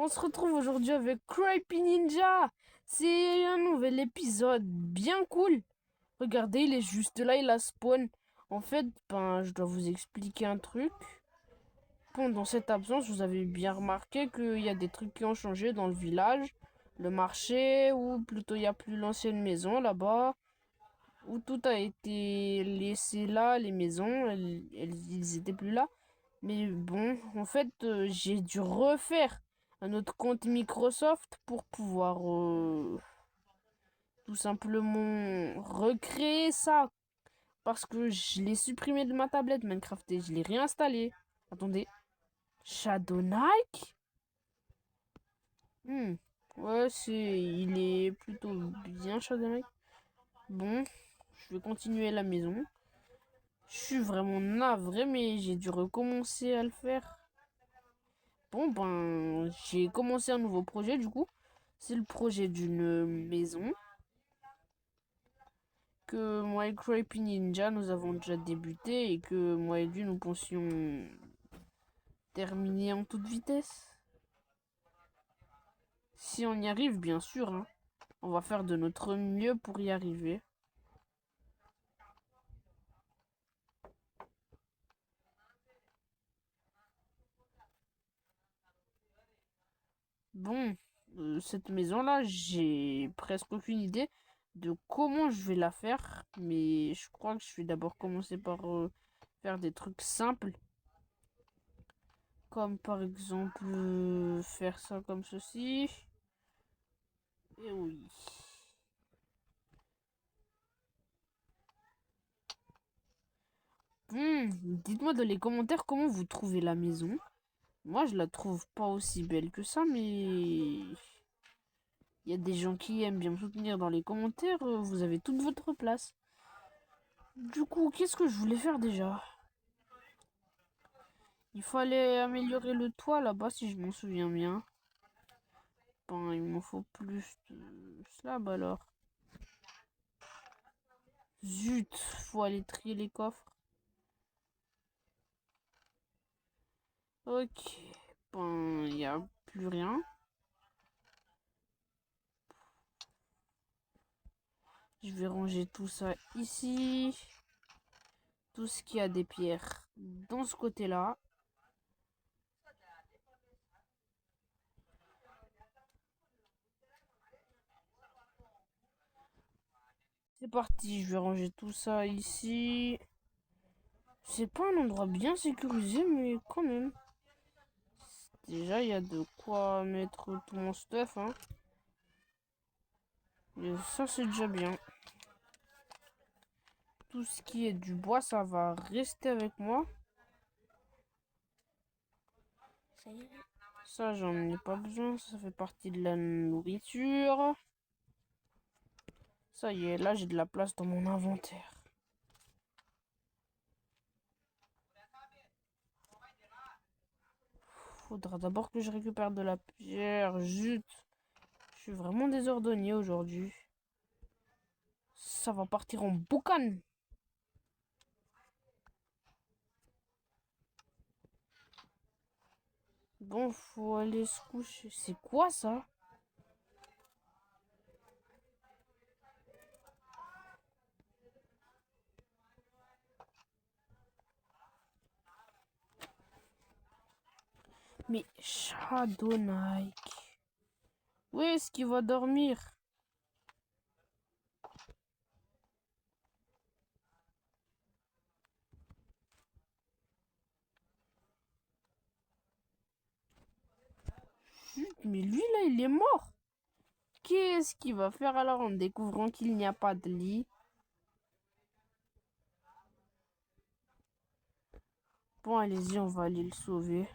On se retrouve aujourd'hui avec Creepy Ninja. C'est un nouvel épisode bien cool. Regardez, il est juste là, il a spawn. En fait, je dois vous expliquer un truc. Pendant cette absence, vous avez bien remarqué qu'il y a des trucs qui ont changé dans le village. Le marché, ou plutôt il y a plus l'ancienne maison là-bas, où tout a été laissé là, les maisons, ils étaient plus là. Mais bon, en fait, j'ai dû refaire un autre compte Microsoft pour pouvoir tout simplement recréer ça. Parce que je l'ai supprimé de ma tablette Minecraft et je l'ai réinstallé. Attendez, Shadow Knight? Ouais, il est plutôt bien Shadow Knight. Bon, je vais continuer la maison. Je suis vraiment navré, mais j'ai dû recommencer à le faire. Bon, j'ai commencé un nouveau projet du coup. C'est le projet d'une maison que moi et Creepy Ninja nous avons déjà débuté et que moi et lui nous pensions terminer en toute vitesse. Si on y arrive, bien sûr, hein. On va faire de notre mieux pour y arriver. Bon, cette maison-là, j'ai presque aucune idée de comment je vais la faire, mais je crois que je vais d'abord commencer par faire des trucs simples. Comme par exemple faire ça comme ceci. Et oui. Dites-moi dans les commentaires comment vous trouvez la maison. Moi, je la trouve pas aussi belle que ça, mais il y a des gens qui aiment bien me soutenir dans les commentaires. Vous avez toute votre place. Du coup, qu'est-ce que je voulais faire déjà? Il fallait améliorer le toit là-bas, si je m'en souviens bien. Il m'en faut plus de slab alors. Zut, faut aller trier les coffres. Ok, il n'y a plus rien. Je vais ranger tout ça ici. Tout ce qui a des pierres dans ce côté-là. C'est parti, je vais ranger tout ça ici. C'est pas un endroit bien sécurisé, mais quand même. Déjà, il y a de quoi mettre tout mon stuff, hein. Et ça, c'est déjà bien. Tout ce qui est du bois, ça va rester avec moi. Ça, j'en ai pas besoin. Ça fait partie de la nourriture. Ça y est, là, j'ai de la place dans mon inventaire. Faudra d'abord que je récupère de la pierre. Zut. Je suis vraiment désordonné aujourd'hui. Ça va partir en boucan. Bon, faut aller se coucher. C'est quoi ça? Mais Shadow Nike. Où est-ce qu'il va dormir? Mais lui là, il est mort. Qu'est-ce qu'il va faire alors en découvrant qu'il n'y a pas de lit? Bon, allez-y, on va aller le sauver.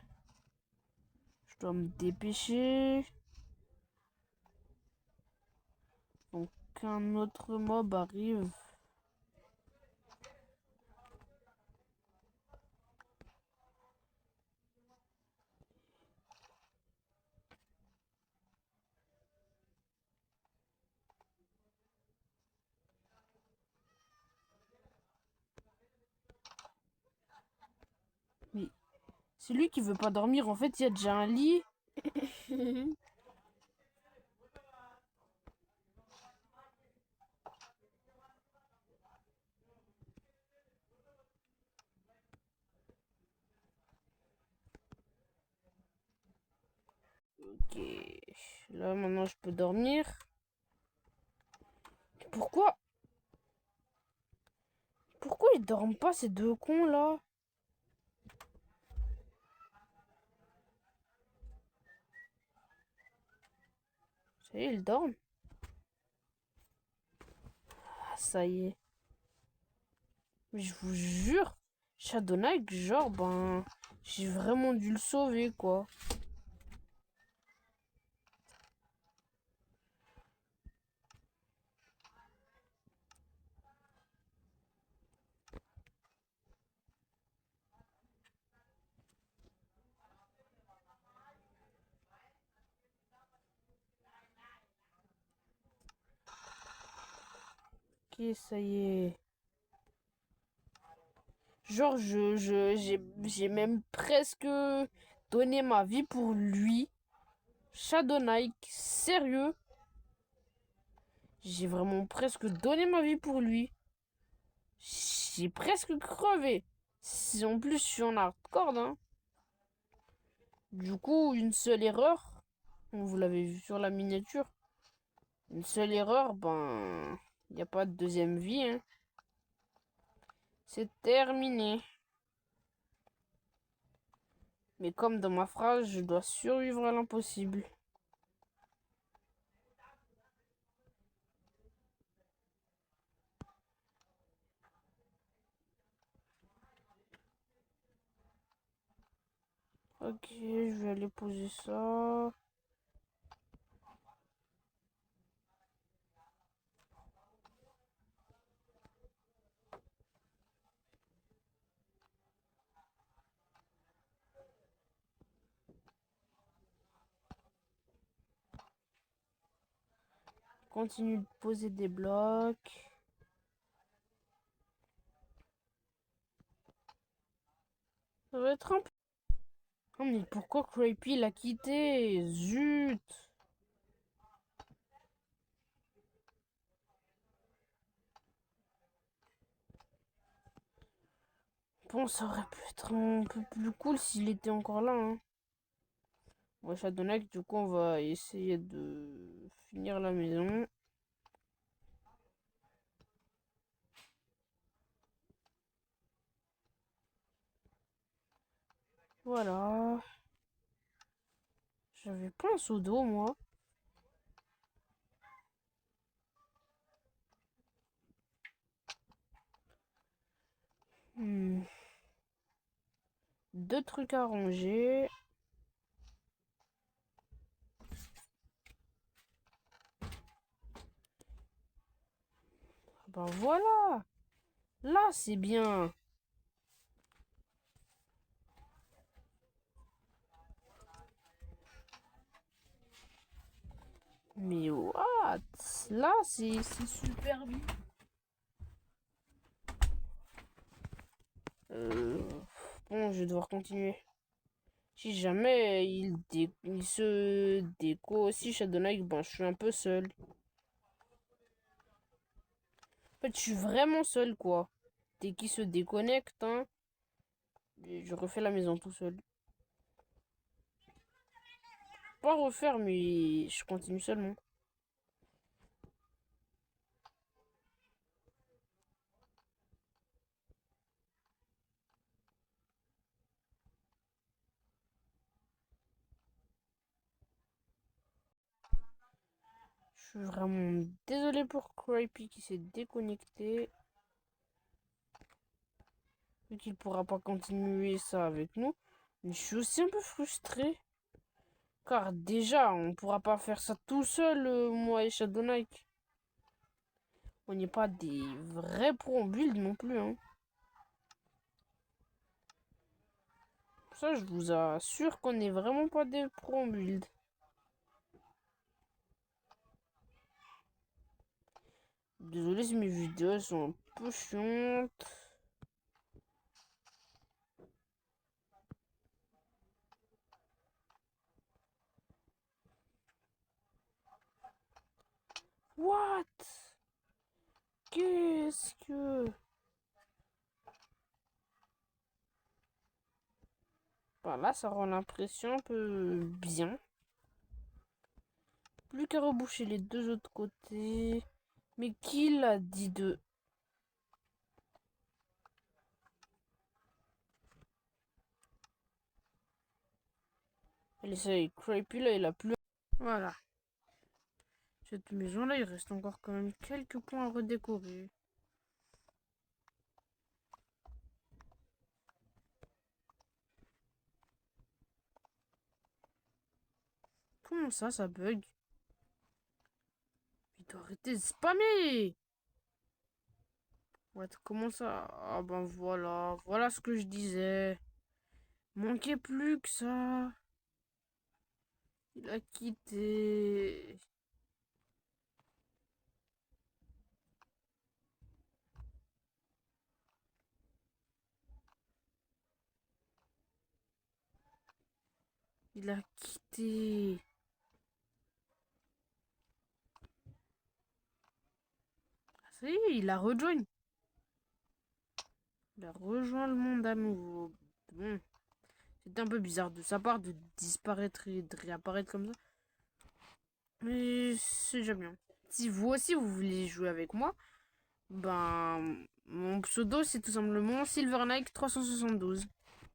Je dois me dépêcher. Donc, qu'un autre mob arrive. Mais c'est lui qui veut pas dormir. En fait, il y a déjà un lit. Ok. Là, maintenant, je peux dormir. Pourquoi? Pourquoi ils dorment pas, ces deux cons, là? Ça y est, ils dorment. Ah, ça y est. Mais je vous jure, Shadowknight, genre, ben... J'ai vraiment dû le sauver, quoi. Ok, ça y est. Genre, j'ai même presque donné ma vie pour lui. Shadowknight, sérieux. J'ai vraiment presque donné ma vie pour lui. J'ai presque crevé. Si en plus je suis en hardcore, hein. Du coup, une seule erreur. Vous l'avez vu sur la miniature. Une seule erreur, ben... Il n'y a pas de deuxième vie, hein. C'est terminé. Mais comme dans ma phrase, je dois survivre à l'impossible. Ok, je vais aller poser ça. Continue de poser des blocs. Ça va être un peu... Oh, mais pourquoi Creepy l'a quitté? Zut! Bon, ça aurait pu être un peu plus cool s'il était encore là, hein. Ouais, Shadowknight, du coup, on va essayer de finir la maison. Voilà. J'avais pas un seau d'eau, moi. Hmm. Deux trucs à ranger. Ben voilà. Là, c'est bien. Mais what? Là, c'est super bien. Euh, Bon, je vais devoir continuer. Si jamais il se déco aussi Shadowknight, ben je suis un peu seul. En fait, je suis vraiment seul, quoi. Dès qu'il se déconnecte, hein, je refais la maison tout seul. Pas refaire, mais je continue seulement. Je suis vraiment désolé pour Creepy qui s'est déconnecté. Vu qu'il pourra pas continuer ça avec nous. Mais je suis aussi un peu frustré. Car déjà, on pourra pas faire ça tout seul, moi et Shadowknight. On n'est pas des vrais pros en build non plus, hein. Ça, je vous assure qu'on n'est vraiment pas des pros en build. Désolé si mes vidéos sont un peu chiantes. What? Qu'est-ce que... Bah là, ça rend l'impression un peu bien. Plus qu'à reboucher les deux autres côtés. Mais qui l'a dit de... Allez, ça y est, Creepy là, il a plus... Voilà. Cette maison-là, il reste encore quand même quelques points à redécorer. Comment ça bug? Il doit arrêter de spammer! What, comment ça? Ah ben voilà, voilà ce que je disais. Manquait plus que ça. Il a quitté. Il a quitté. Ah, ça y est, il a rejoint. Il a rejoint le monde à nouveau. Bon. C'était un peu bizarre de sa part de disparaître et de réapparaître comme ça. Mais c'est déjà bien. Si vous aussi vous voulez jouer avec moi, ben mon pseudo c'est tout simplement SilverNike372.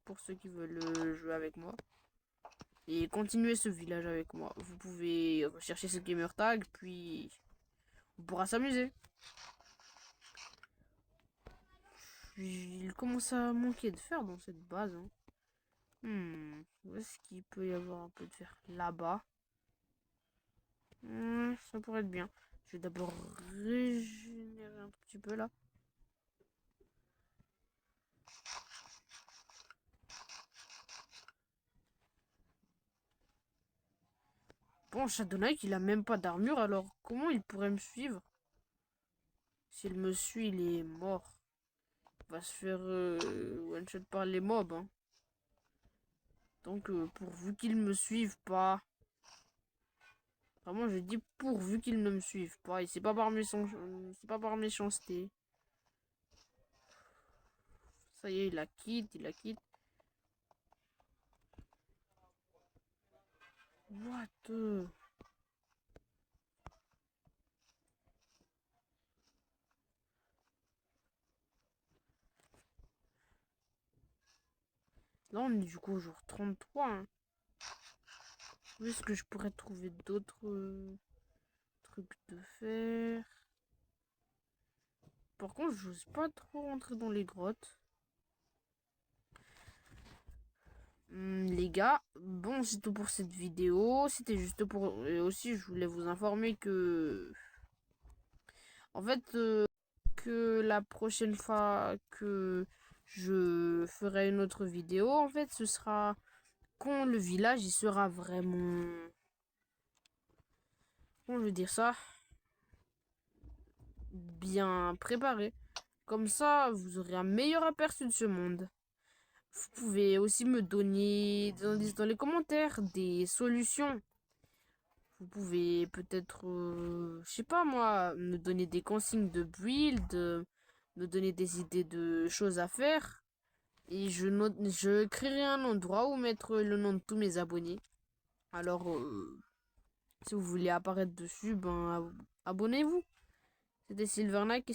Pour ceux qui veulent jouer avec moi. Et continuer ce village avec moi. Vous pouvez rechercher ce gamer tag, puis on pourra s'amuser. Il commence à manquer de fer dans cette base. Hein. Où est-ce qu'il peut y avoir un peu de fer? Là-bas. Ça pourrait être bien. Je vais d'abord régénérer un petit peu là. Bon, Shadowknight, il a même pas d'armure, alors comment il pourrait me suivre? S'il me suit, il est mort. Il va se faire one-shot par les mobs. Hein. Donc, pourvu qu'il me suive pas. Vraiment, je dis pourvu qu'il ne me suive pas. Et c'est pas par c'est pas par méchanceté. Ça y est, il la quitte, il la quitte. What? Là, on est du coup au jour 33. Hein. Où est-ce que je pourrais trouver d'autres trucs de fer? Par contre, j'ose pas trop rentrer dans les grottes. Les gars, bon, c'est tout pour cette vidéo. C'était juste pour... Et aussi, je voulais vous informer que... En fait, que la prochaine fois que je ferai une autre vidéo, en fait, ce sera quand le village, il sera vraiment... Comment je veux dire ça? Bien préparé. Comme ça, vous aurez un meilleur aperçu de ce monde. Vous pouvez aussi me donner dans les commentaires des solutions. Vous pouvez peut-être, je sais pas moi, me donner des consignes de build, me donner des idées de choses à faire. Et je créerai un endroit où mettre le nom de tous mes abonnés. Alors, si vous voulez apparaître dessus, ben abonnez-vous. C'était Silvernack.